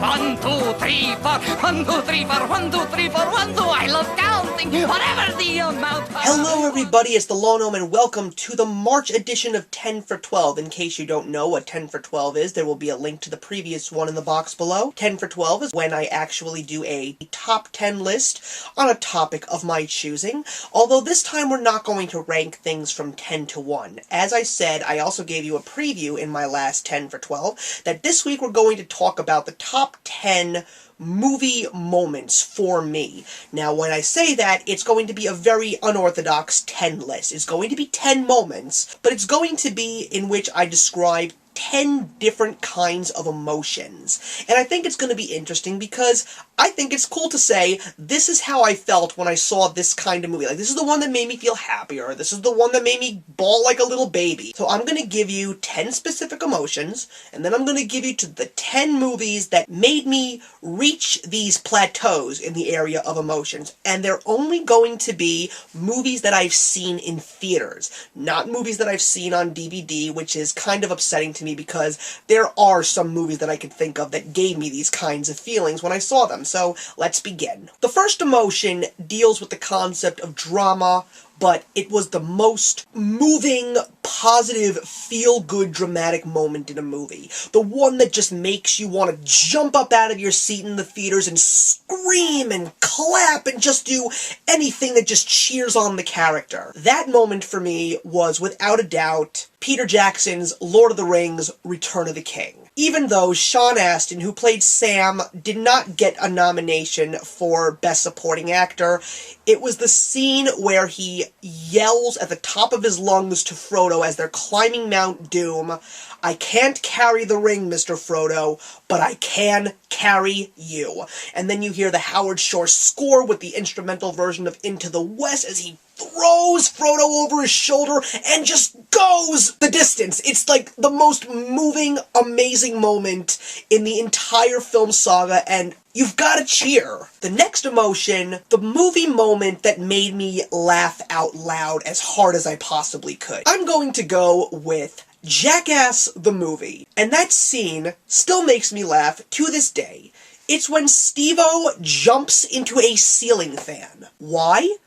1, 2, 3, 4, 1, 2, 3, 4, 1, 2, 3, 4, 1, 2, I love counting, whatever the amount. Hello everybody, it's the Law Gnome and welcome to the March edition of 10 for 12. In case you don't know what 10 for 12 is, there will be a link to the previous one in the box below. 10 for 12 is when I actually do a top 10 list on a topic of my choosing, although this time we're not going to rank things from 10 to 1. As I said, I also gave you a preview in my last 10 for 12, that this week we're going to talk about the top 10 movie moments for me. Now, when I say that, it's going to be a very unorthodox 10 list. It's going to be 10 moments, but it's going to be in which I describe 10 different kinds of emotions. And I think it's going to be interesting because I think it's cool to say, this is how I felt when I saw this kind of movie. Like, this is the one that made me feel happier. This is the one that made me bawl like a little baby. So I'm going to give you 10 specific emotions, and then I'm going to give you to the 10 movies that made me reach these plateaus in the area of emotions. And they're only going to be movies that I've seen in theaters, not movies that I've seen on DVD, which is kind of upsetting to me because there are some movies that I could think of that gave me these kinds of feelings when I saw them. So let's begin. The first emotion deals with the concept of drama, but it was the most moving, positive, feel-good, dramatic moment in a movie. The one that just makes you want to jump up out of your seat in the theaters and scream and clap and just do anything that just cheers on the character. That moment for me was, without a doubt, Peter Jackson's Lord of the Rings: Return of the King. Even though Sean Astin, who played Sam, did not get a nomination for Best Supporting Actor, it was the scene where he yells at the top of his lungs to Frodo as they're climbing Mount Doom, "I can't carry the ring, Mr. Frodo, but I can carry you." And then you hear the Howard Shore score with the instrumental version of Into the West as he throws Frodo over his shoulder and just goes the distance. It's like the most moving, amazing moment in the entire film saga, and you've got to cheer. The next emotion, the movie moment that made me laugh out loud as hard as I possibly could. I'm going to go with Jackass the movie. And that scene still makes me laugh to this day. It's when Steve-O jumps into a ceiling fan. Why?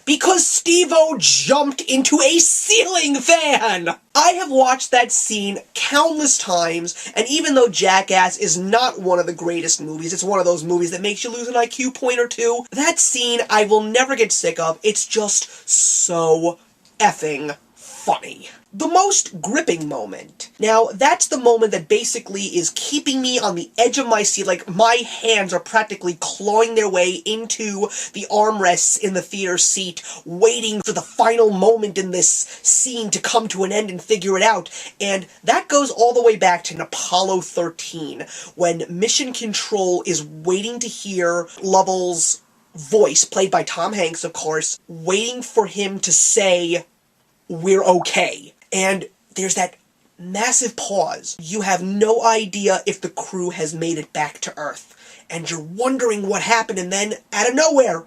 Because Steve-O jumped into a ceiling fan! I have watched that scene countless times, and even though Jackass is not one of the greatest movies, it's one of those movies that makes you lose an IQ point or two, that scene I will never get sick of. It's just so effing funny. The most gripping moment. Now, that's the moment that basically is keeping me on the edge of my seat, like my hands are practically clawing their way into the armrests in the theater seat, waiting for the final moment in this scene to come to an end and figure it out. And that goes all the way back to Apollo 13, when Mission Control is waiting to hear Lovell's voice, played by Tom Hanks, of course, waiting for him to say, "We're okay." And there's that massive pause. You have no idea if the crew has made it back to Earth. And you're wondering what happened, and then, out of nowhere,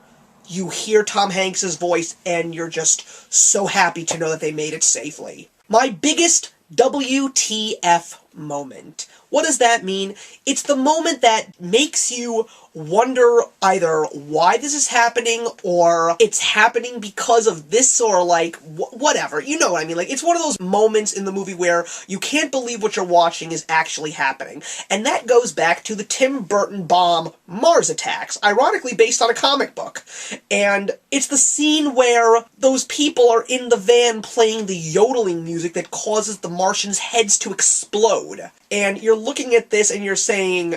you hear Tom Hanks' voice, and you're just so happy to know that they made it safely. My biggest WTF moment. What does that mean? It's the moment that makes you wonder either why this is happening, or it's happening because of this, or like, whatever. You know what I mean? Like, it's one of those moments in the movie where you can't believe what you're watching is actually happening. And that goes back to the Tim Burton bomb Mars Attacks, ironically based on a comic book. And it's the scene where those people are in the van playing the yodeling music that causes the Martians' heads to explode. And you're looking at this and you're saying,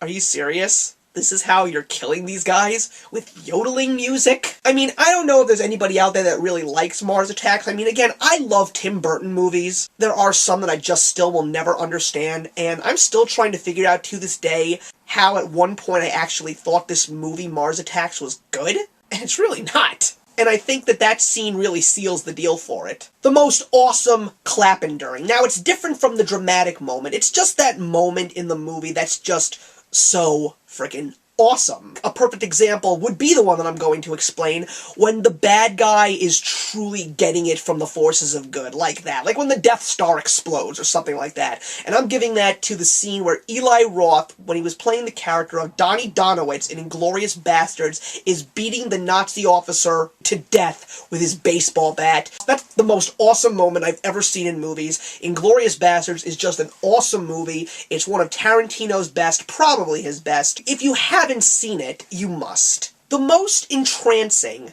are you serious? This is how you're killing these guys? With yodeling music? I mean, I don't know if there's anybody out there that really likes Mars Attacks. I mean, again, I love Tim Burton movies. There are some that I just still will never understand, and I'm still trying to figure out to this day how at one point I actually thought this movie, Mars Attacks, was good, and it's really not. And I think that that scene really seals the deal for it. The most awesome clapping during. Now, it's different from the dramatic moment. It's just that moment in the movie that's just so freaking awesome. A perfect example would be the one that I'm going to explain, when the bad guy is truly getting it from the forces of good, like that. Like when the Death Star explodes, or something like that. And I'm giving that to the scene where Eli Roth, when he was playing the character of Donnie Donowitz in Inglourious Bastards, is beating the Nazi officer to death with his baseball bat. That's the most awesome moment I've ever seen in movies. Inglourious Bastards is just an awesome movie. It's one of Tarantino's best, probably his best. If you haven't seen it, you must. The most entrancing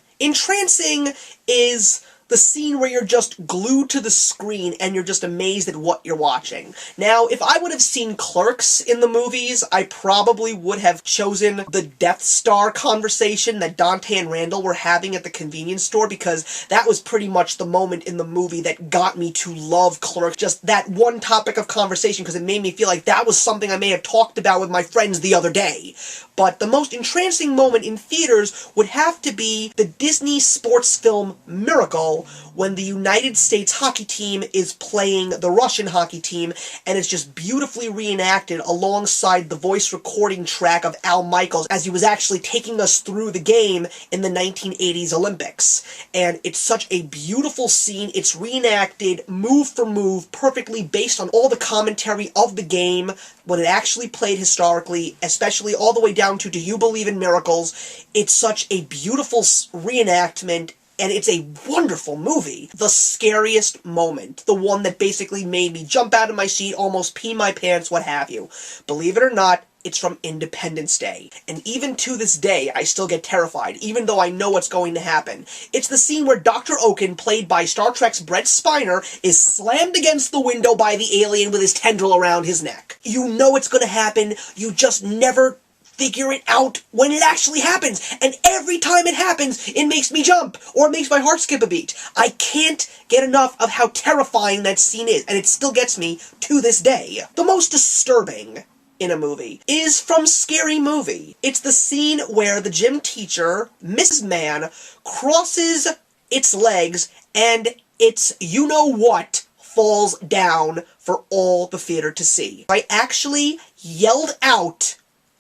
is the scene where you're just glued to the screen and you're just amazed at what you're watching. Now, if I would have seen Clerks in the movies, I probably would have chosen the Death Star conversation that Dante and Randall were having at the convenience store, because that was pretty much the moment in the movie that got me to love Clerks. Just that one topic of conversation, because it made me feel like that was something I may have talked about with my friends the other day. But the most entrancing moment in theaters would have to be the Disney sports film Miracle, when the United States hockey team is playing the Russian hockey team, and it's just beautifully reenacted alongside the voice recording track of Al Michaels as he was actually taking us through the game in the 1980s Olympics. And it's such a beautiful scene. It's reenacted move for move, perfectly based on all the commentary of the game when it actually played historically, especially all the way down to Do You Believe in Miracles? It's such a beautiful reenactment, and it's a wonderful movie. The scariest moment, the one that basically made me jump out of my seat, almost pee my pants, what have you. Believe it or not, it's from Independence Day. And even to this day, I still get terrified, even though I know what's going to happen. It's the scene where Dr. Oaken, played by Star Trek's Brett Spiner, is slammed against the window by the alien with his tendril around his neck. You know it's gonna happen, you just never figure it out when it actually happens. And every time it happens, it makes me jump, or it makes my heart skip a beat. I can't get enough of how terrifying that scene is, and it still gets me to this day. The most disturbing in a movie is from Scary Movie. It's the scene where the gym teacher, Mrs. Mann, crosses its legs and its you-know-what falls down for all the theater to see. I actually yelled out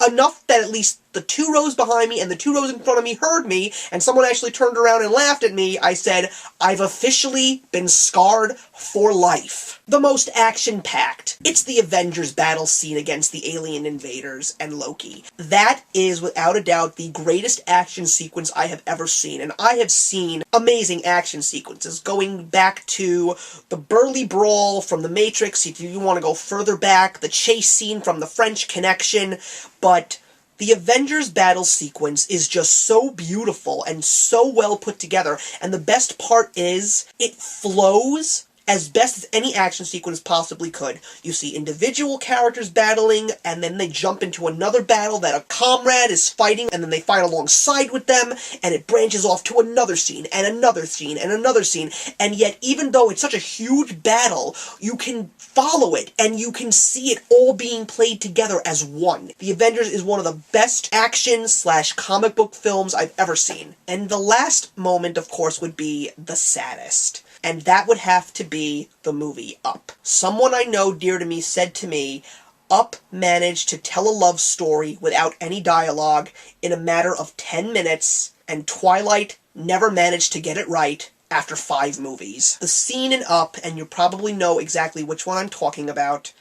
enough that at least the 2 rows behind me and the 2 rows in front of me heard me, and someone actually turned around and laughed at me. I said, I've officially been scarred for life. The most action-packed. It's the Avengers battle scene against the alien invaders and Loki. That is, without a doubt, the greatest action sequence I have ever seen, and I have seen amazing action sequences, going back to the Burly Brawl from The Matrix, if you want to go further back, the chase scene from The French Connection, but the Avengers battle sequence is just so beautiful and so well put together, and the best part is, it flows as best as any action sequence possibly could. You see individual characters battling, and then they jump into another battle that a comrade is fighting, and then they fight alongside with them, and it branches off to another scene, and another scene, and another scene, and yet, even though it's such a huge battle, you can follow it, and you can see it all being played together as one. The Avengers is one of the best action/comic book films I've ever seen. And the last moment, of course, would be the saddest. And that would have to be the movie Up. Someone I know dear to me said to me, Up managed to tell a love story without any dialogue in a matter of 10 minutes, and Twilight never managed to get it right after 5 movies. The scene in Up, and you probably know exactly which one I'm talking about,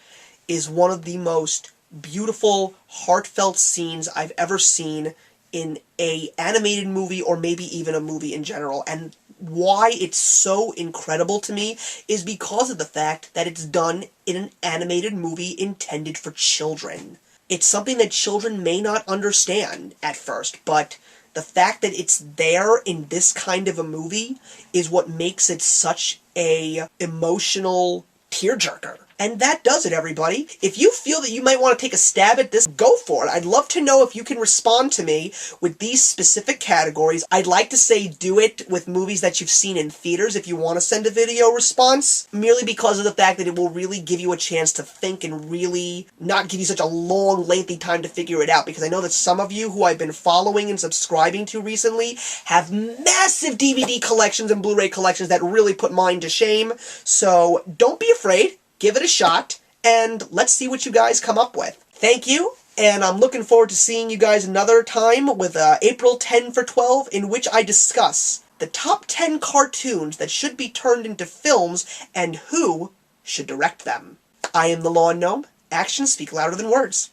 is one of the most beautiful, heartfelt scenes I've ever seen in an animated movie, or maybe even a movie in general. And why it's so incredible to me is because of the fact that it's done in an animated movie intended for children. It's something that children may not understand at first, but the fact that it's there in this kind of a movie is what makes it such a emotional tearjerker. And that does it, everybody. If you feel that you might want to take a stab at this, go for it. I'd love to know if you can respond to me with these specific categories. I'd like to say do it with movies that you've seen in theaters if you want to send a video response, merely because of the fact that it will really give you a chance to think and really not give you such a long, lengthy time to figure it out, because I know that some of you who I've been following and subscribing to recently have massive DVD collections and Blu-ray collections that really put mine to shame. So don't be afraid. Give it a shot, and let's see what you guys come up with. Thank you, And I'm looking forward to seeing you guys another time with April 10 for 12, in which I discuss the top 10 cartoons that should be turned into films and who should direct them. I am the Lawn Gnome. Actions speak louder than words.